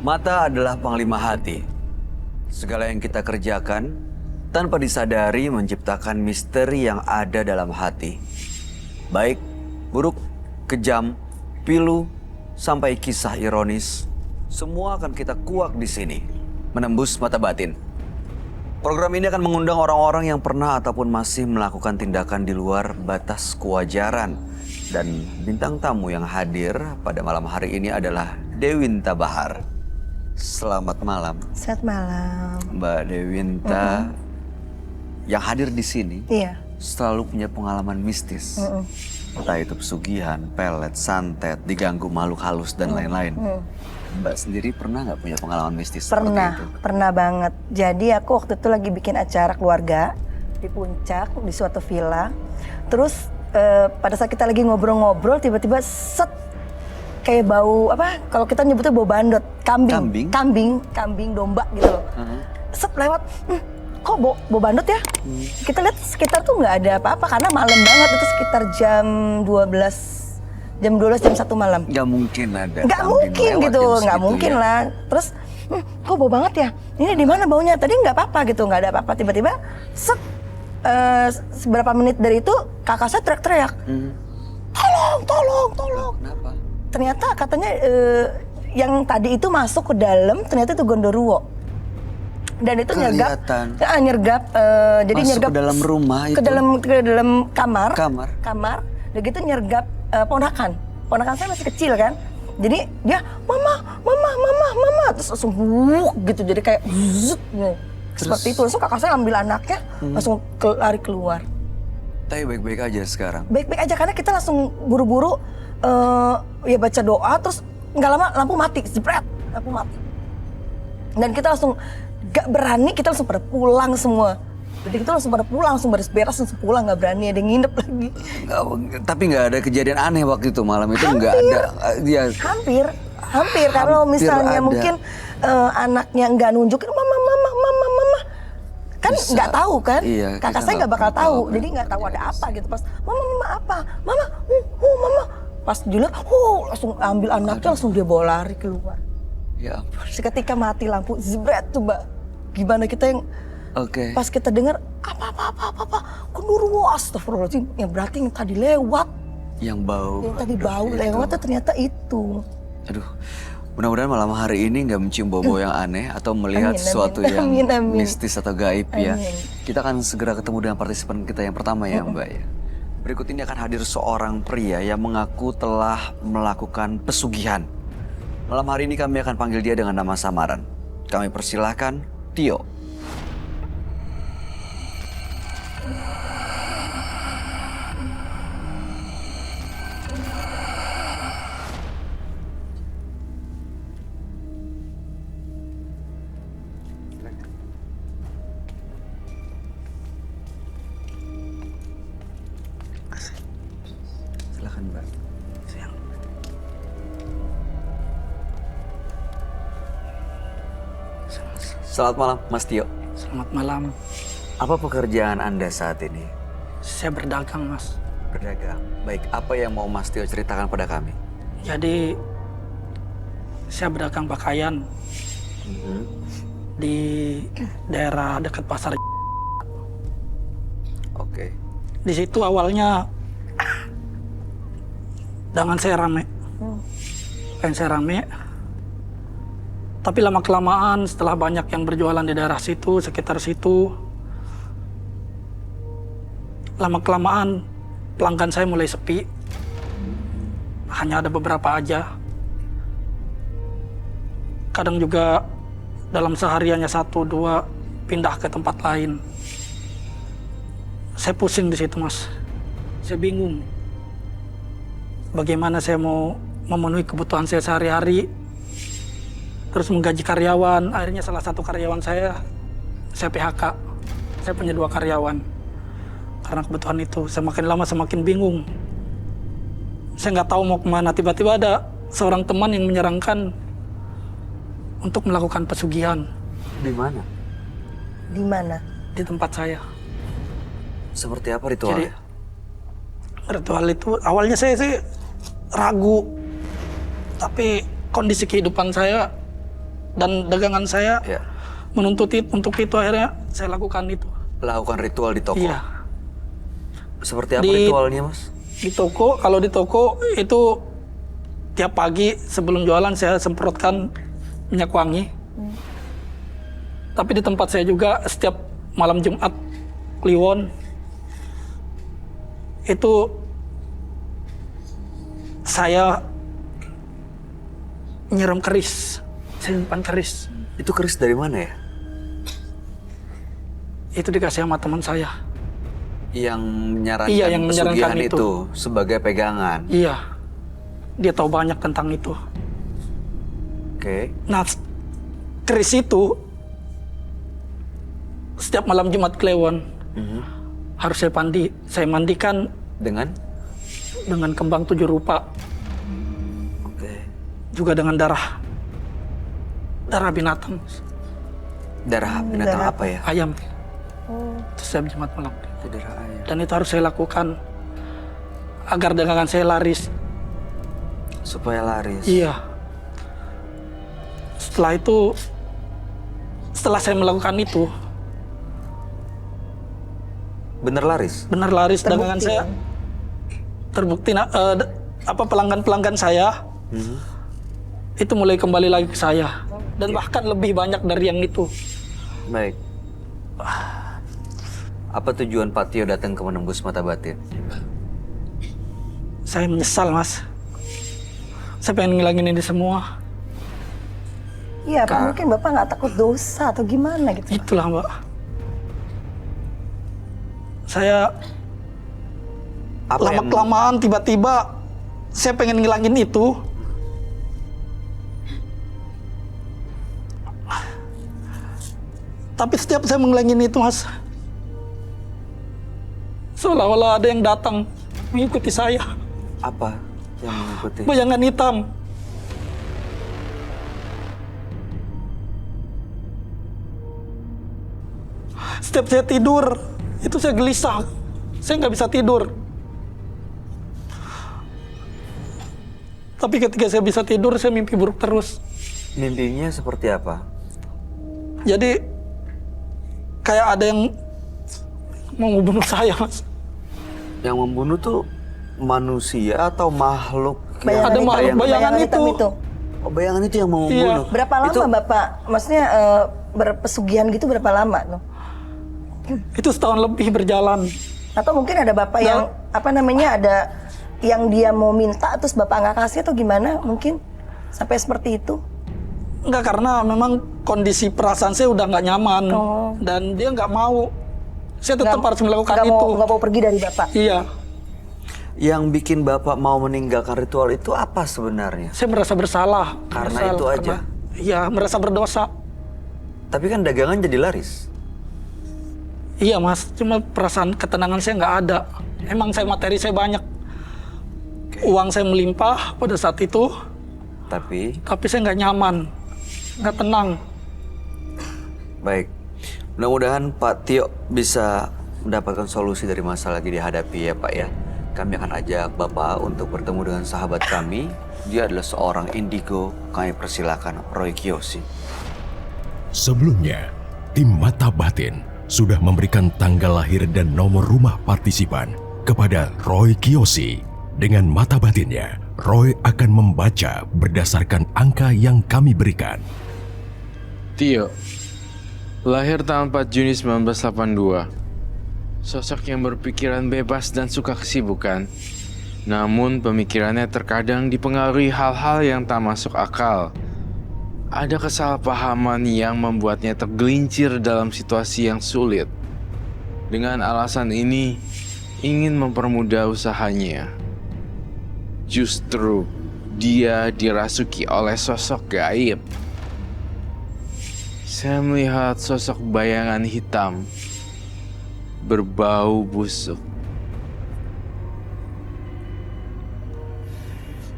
Mata adalah panglima hati. Segala yang kita kerjakan tanpa disadari menciptakan misteri yang ada dalam hati. Baik, buruk, kejam, pilu, sampai kisah ironis, semua akan kita kuak di sini, menembus mata batin. Program ini akan mengundang orang-orang yang pernah ataupun masih melakukan tindakan di luar batas kewajaran. Dan bintang tamu yang hadir pada malam hari ini adalah Dewinta Bahar. Selamat malam. Selamat malam. Mbak Dewinta yang hadir di sini selalu punya pengalaman mistis. Entah itu pesugihan, pelet, santet, diganggu makhluk halus dan lain-lain. Mbak sendiri pernah nggak punya pengalaman mistis seperti itu? Pernah banget. Jadi aku waktu itu lagi bikin acara keluarga di puncak, di suatu villa. Terus pada saat kita lagi ngobrol-ngobrol, tiba-tiba set, kayak bau apa? Kalau kita nyebutnya bau bandot, kambing domba gitu loh. Set lewat, kok bau bandot ya? Kita lihat sekitar tuh nggak ada apa-apa karena malam banget, itu sekitar jam 12 jam 1 malam. Nggak mungkin ada. Nggak mungkin gitu, nggak mungkin lah. Terus, kok bau banget ya? Ini di mana baunya? Tadi nggak apa-apa gitu, nggak ada apa-apa. Tiba-tiba, set, seberapa menit dari itu kakak saya teriak-teriak, tolong. Kenapa? Ternyata katanya yang tadi itu masuk ke dalam, ternyata itu gondoruo. Dan itu nyergap, jadi masuk nyergap ke dalam rumah itu? ke dalam kamar. Udah gitu nyergap ponakan saya masih kecil kan, jadi dia mama terus langsung gitu, jadi kayak seperti itu. Langsung kakak saya ambil anaknya langsung lari keluar. Tapi baik-baik aja sekarang? Baik-baik aja karena kita langsung buru-buru ya baca doa, terus nggak lama lampu mati, jebret, lampu mati. Dan kita langsung gak berani, kita langsung pada pulang semua. Jadi kita langsung pada pulang, langsung beres-beres, langsung pulang, nggak berani ada yang nginep lagi. Tapi nggak ada kejadian aneh waktu itu malam itu? Nggak ada. Ya. Hampir. Kalau misalnya ada. Mungkin anaknya nggak nunjukin mama, kan nggak tahu kan? Iya, kakak saya nggak bakal tahu, jadi nggak tahu ada apa gitu. Pas mama apa? Mama. Pas dilihat, langsung ambil anaknya, langsung dia bawa lari keluar. Ya ampun. Seketika mati lampu, zebret tuh mbak. Gimana kita yang pas kita dengar apa gondoruo, astagfirullahaladzim, yang berarti yang tadi lewat, yang tadi bau lewat ternyata itu. Aduh, mudah-mudahan malam hari ini nggak mencium bau-bau yang aneh atau melihat sesuatu yang mistis atau gaib ya. Kita akan segera ketemu dengan partisipan kita yang pertama ya Mbak ya. Berikut ini akan hadir seorang pria yang mengaku telah melakukan pesugihan. Malam hari ini kami akan panggil dia dengan nama samaran. Kami persilahkan Tio. Silakan Mbak. Selamat malam Mas Tio. Selamat malam. Apa pekerjaan Anda saat ini? Saya berdagang, Mas. Berdagang. Baik, apa yang mau Mas Tio ceritakan pada kami? Jadi, saya berdagang pakaian di daerah dekat pasar. Oke. Di situ awalnya dagangan saya rame. Pakaian saya rame. Tapi lama-kelamaan setelah banyak yang berjualan di daerah situ, sekitar situ, lama-kelamaan pelanggan saya mulai sepi. Hanya ada beberapa aja. Kadang juga dalam sehariannya 1-2 pindah ke tempat lain. Saya pusing di situ, Mas. Saya bingung. Bagaimana saya mau memenuhi kebutuhan saya sehari-hari, terus menggaji karyawan. Akhirnya salah satu karyawan saya PHK. Saya punya 2 karyawan. Karena kebutuhan itu, saya makin lama semakin bingung. Saya nggak tahu mau kemana. Tiba-tiba ada seorang teman yang menyarankan untuk melakukan pesugihan. Di mana? Di mana? Di tempat saya. Seperti apa ritualnya? Jadi, ritual itu awalnya saya sih ragu. Tapi kondisi kehidupan saya dan dagangan saya Ya. menuntut untuk itu, akhirnya saya lakukan itu. Lakukan ritual di toko. Iya. Seperti apa Di- ritualnya, Mas? Di toko, kalau di toko itu tiap pagi sebelum jualan saya semprotkan minyak wangi. Tapi di tempat saya juga setiap malam Jumat Kliwon itu saya nyiram keris, saya nyimpan keris. Itu keris dari mana ya? Itu dikasih sama teman saya. Yang menyarankan Iya, yang menyarankan pesugihan itu. itu sebagai pegangan. Iya, dia tahu banyak tentang itu. Oke. Nah, keris itu setiap malam Jumat Kliwon harus saya mandikan Dengan? dengan kembang 7 rupa, Oke. juga dengan darah binatang, Darah binatang darah apa ya? ayam. Oh. Itu setiap Jumat malam. Darah ayam. Dan itu harus saya lakukan agar dagangan saya laris. Supaya laris. Iya. Setelah itu, setelah saya melakukan itu, Bener laris? benar laris Terbukti, dagangan saya. kan? Terbukti pelanggan-pelanggan saya itu mulai kembali lagi ke saya, dan bahkan lebih banyak dari yang itu. Baik. Apa tujuan Pak Tio datang ke menembus mata batin? Saya menyesal, Mas. Saya pengen ngilangin ini semua. Iya, Pak, mungkin Bapak nggak takut dosa atau gimana gitu, Pak? Itulah, Mbak. Saya Apa yang lama-kelamaan tiba-tiba saya pengen ngilangin itu. Tapi setiap saya ngilangin itu, Mas, seolah-olah ada yang datang mengikuti saya. apa yang mengikuti? Bayangan hitam. Setiap saya tidur, itu saya gelisah. Saya nggak bisa tidur. Tapi ketika saya bisa tidur, saya mimpi buruk terus. Mimpinya seperti apa? Jadi, kayak ada yang mau membunuh saya, Mas. Yang membunuh tuh manusia atau makhluk? Ada makhluk bayangan hitam itu. Oh, bayangan itu yang mau Iya. membunuh. Berapa lama Itu Bapak? Maksudnya berpesugihan gitu berapa lama tuh? Itu setahun lebih berjalan. Atau mungkin ada Bapak yang apa namanya, ada yang dia mau minta terus Bapak nggak kasih atau gimana mungkin sampai seperti itu? Enggak, karena memang kondisi perasaan saya udah nggak nyaman. Oh. Dan dia nggak mau. Saya tetap harus melakukan itu. Nggak mau pergi dari Bapak. Iya. yang bikin Bapak mau meninggalkan ritual itu apa sebenarnya? Saya merasa bersalah. Karena itu aja? Iya, merasa berdosa. Tapi kan dagangan jadi laris. Iya, Mas. Cuma perasaan ketenangan saya nggak ada. Emang materi saya banyak. Uang saya melimpah pada saat itu. Tapi Tapi saya nggak nyaman. Nggak tenang. baik, mudah-mudahan Pak Tio bisa mendapatkan solusi dari masalah lagi dihadapi ya Pak ya. Kami akan ajak Bapak untuk bertemu dengan sahabat kami. Dia adalah seorang indigo. Kami persilakan Roy Kiyoshi. Sebelumnya, tim Mata Batin sudah memberikan tanggal lahir dan nomor rumah partisipan kepada Roy Kiyoshi. Dengan mata batinnya, Roy akan membaca berdasarkan angka yang kami berikan. Tio, lahir tanggal 4 Juni 1982. Sosok yang berpikiran bebas dan suka kesibukan. Namun pemikirannya terkadang dipengaruhi hal-hal yang tak masuk akal. Ada kesalahpahaman yang membuatnya tergelincir dalam situasi yang sulit. Dengan alasan ini, ingin mempermudah usahanya. Justru, dia dirasuki oleh sosok gaib. Saya melihat sosok bayangan hitam berbau busuk.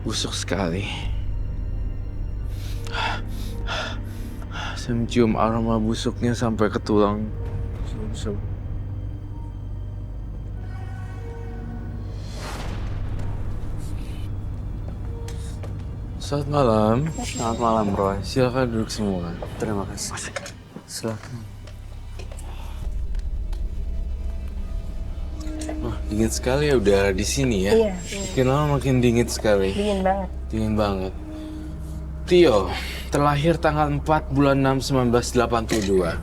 Busuk sekali. Saya mencium aroma busuknya sampai ke tulang. Selamat malam. Selamat malam, Roy. Silakan duduk semua. Terima kasih. Silakan. Wah, dingin sekali ya udara di sini ya. Iya, Makin lama makin dingin sekali. dingin banget. Dingin banget. Tio, terlahir tanggal 4 bulan 6 1982.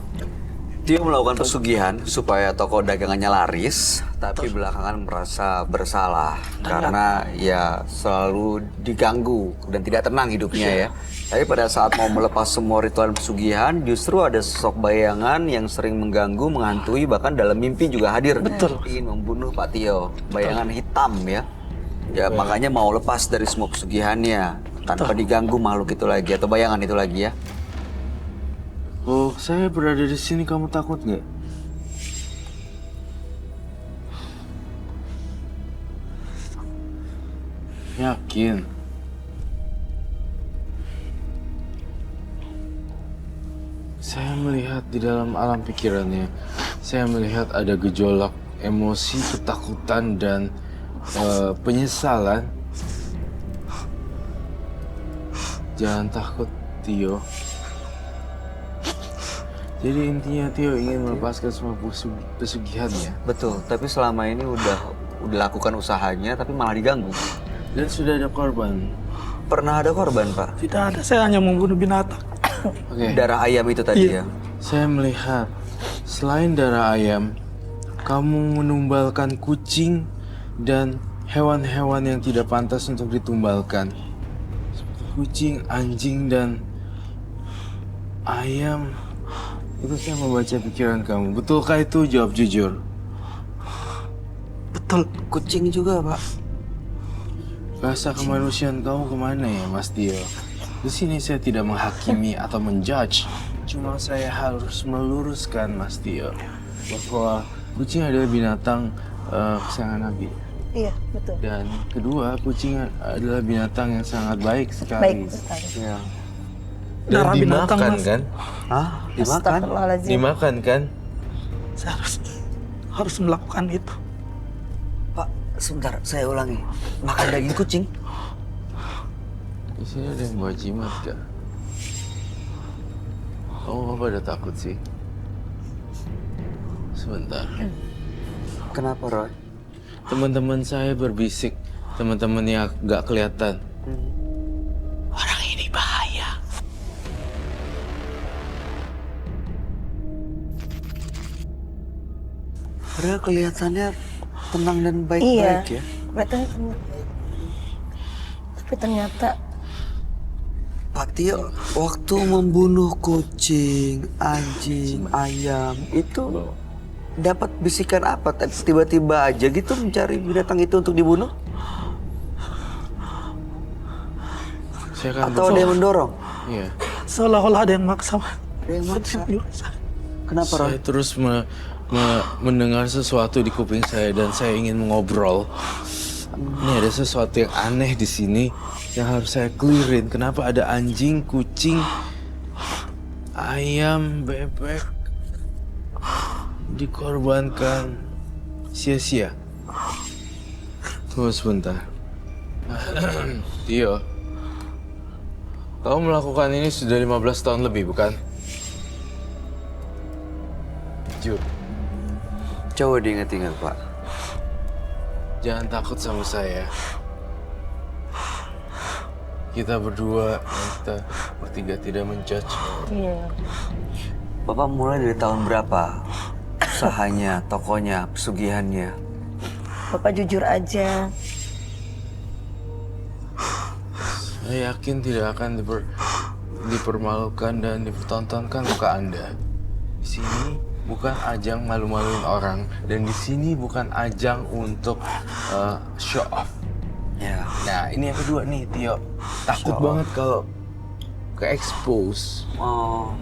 Tio melakukan pesugihan supaya toko dagangannya laris, tapi belakangan merasa bersalah karena ya selalu diganggu dan tidak tenang hidupnya ya. Tapi pada saat mau melepas semua ritual pesugihan, justru ada sosok bayangan yang sering mengganggu, menghantui, bahkan dalam mimpi juga hadir. Betul. Ingin membunuh Pak Tio. Bayangan hitam ya. Ya makanya mau lepas dari semua pesugihannya tanpa diganggu makhluk itu lagi atau bayangan itu lagi ya. Oh, saya berada di sini, kamu takut nggak? Yakin? Saya melihat di dalam alam pikirannya, saya melihat ada gejolak emosi, ketakutan, dan penyesalan. Jangan takut, Tio. Jadi intinya Tio ingin melepaskan semua pesugihannya. Betul, tapi selama ini udah lakukan usahanya tapi malah diganggu. Dan sudah ada korban. Pernah ada korban, Pak? Tidak ada, saya hanya membunuh binatang. Oke. Darah ayam itu tadi Iya. ya. Saya melihat selain darah ayam, kamu menumbalkan kucing dan hewan-hewan yang tidak pantas untuk ditumbalkan. Seperti kucing, anjing, dan ayam. Itu saya membaca pikiran kamu. Betulkah itu? Jawab jujur. Betul. Kucing juga, Pak. Rasa kemanusiaan kamu kemana ya, Mas Tio? Di sini saya tidak menghakimi atau menjudge. Cuma saya harus meluruskan, Mas Tio, bahwa kucing adalah binatang kesayangan Nabi. Iya, betul. Dan kedua, kucing adalah binatang yang sangat baik sekali. Baik sekali. Ya. Dan Darah binatang, dimakan Mas. kan? Hah? Dimakan? Astagfirullahaladzim. Dimakan kan? Saya harus melakukan itu. Pak, sebentar, saya ulangi. Makan daging kucing? Di sini ada yang bawa jimat kak. Kamu apa pada takut sih? Sebentar. Kenapa, Roy? Teman-teman saya berbisik, teman-teman yang gak kelihatan. Orang ini bahaya. Padahal kelihatannya tenang dan Iya. baik-baik ya. Kelihatannya tapi ternyata Pak Tio, waktu membunuh kucing, anjing, ayam, itu dapat bisikan apa? Tiba-tiba aja gitu mencari binatang itu untuk dibunuh? Saya akan Atau ada yang mendorong? Iya. Seolah-olah ada yang maksa. Ada yang maksa. Kenapa, Roy? Saya terus mendengar sesuatu di kuping saya dan saya ingin mengobrol. Ini ada sesuatu yang aneh di sini yang harus saya clearin. Kenapa ada anjing, kucing, ayam, bebek dikorbankan sia-sia? Tunggu sebentar. Tio, kamu melakukan ini sudah 15 tahun lebih, bukan? Jujur. Coba diingat-ingat, Pak. Jangan takut sama saya. Kita berdua, kita bertiga tidak menjudge. iya. Bapak mulai dari tahun berapa? Usahanya, tokonya, pesugihannya. Bapak jujur aja. Saya yakin tidak akan dipermalukan dan dipertontonkan muka Anda. Di sini bukan ajang malu-maluin orang, dan di sini bukan ajang untuk show off. Ya. Nah, ini yang kedua nih, Tio. Takut banget kalau ke-expose. Oh,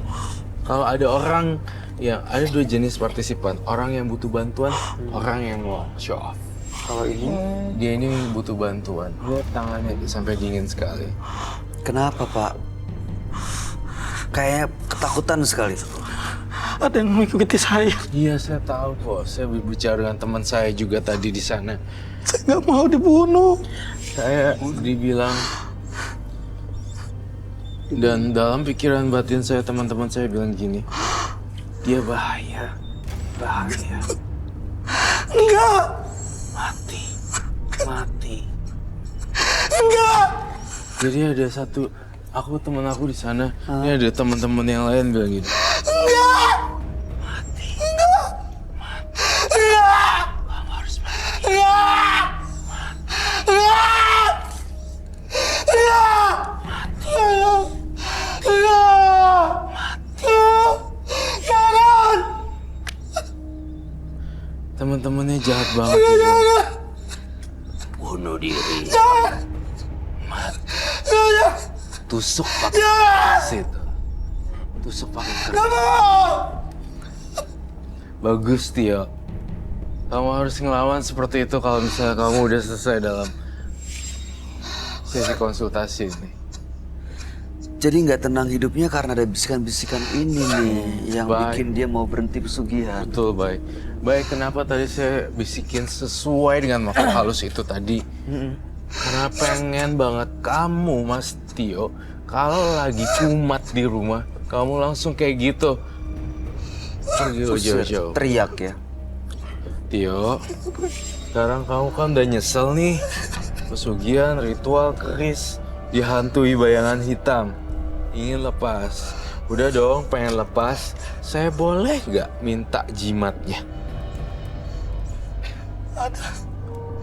Kalau ada orang yang ada dua jenis partisipan, orang yang butuh bantuan, orang yang mau show off. kalau ini Dia ini butuh bantuan. Lihat tangannya sampai dingin sekali. kenapa, Pak? Kayak ketakutan sekali. Ada yang mengikuti saya. Iya, saya tahu kok. Saya berbicara dengan teman saya juga tadi di sana. Saya nggak mau dibunuh. Saya dibilang Dan dalam pikiran batin saya, teman-teman saya bilang gini, dia bahaya. Enggak. Mati. Enggak. Jadi ada satu, teman aku di sana, ini ada teman-teman yang lain bilang gini. Enggak. Mati. Kamu harus mati. Teman-temannya jahat banget. Bunuh diri. Mati. Tusuk pakai keris itu. Tusuk pakai keris. Bagus, Tio. Kamu harus ngelawan seperti itu kalau misalnya kamu udah selesai dalam sesi konsultasi ini. Jadi nggak tenang hidupnya karena ada bisikan-bisikan ini nih yang Baik. bikin dia mau berhenti pesugihan. Betul, baik. Baik, kenapa tadi saya bisikin sesuai dengan makhluk halus itu tadi? Karena pengen banget kamu, Mas Tio, kalau lagi kumat di rumah, kamu langsung kayak gitu. Pergi jauh-jauh. Teriak ya. Tio, sekarang kamu kan udah nyesel nih. Pesugihan, ritual, keris, dihantui bayangan hitam. Ingin lepas. Udah dong, pengen lepas. Saya boleh nggak minta jimatnya?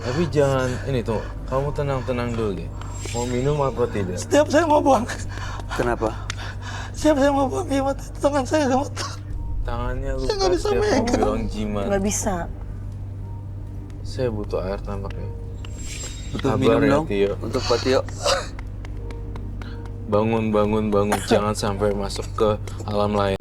Tapi jangan, ini tuh, kamu tenang-tenang dulu deh. Mau minum apa tidak? Setiap saya mau buang, Kenapa? setiap saya mau buang jimat, tangan saya gemetar. Tangannya nggak luka bisa setiap mau megang. bilang jimat. Nggak bisa. Saya butuh air tampaknya. Butuh Sabar minum ya, dong Tio. untuk Pak Tio. Bangun. Jangan sampai masuk ke alam lain.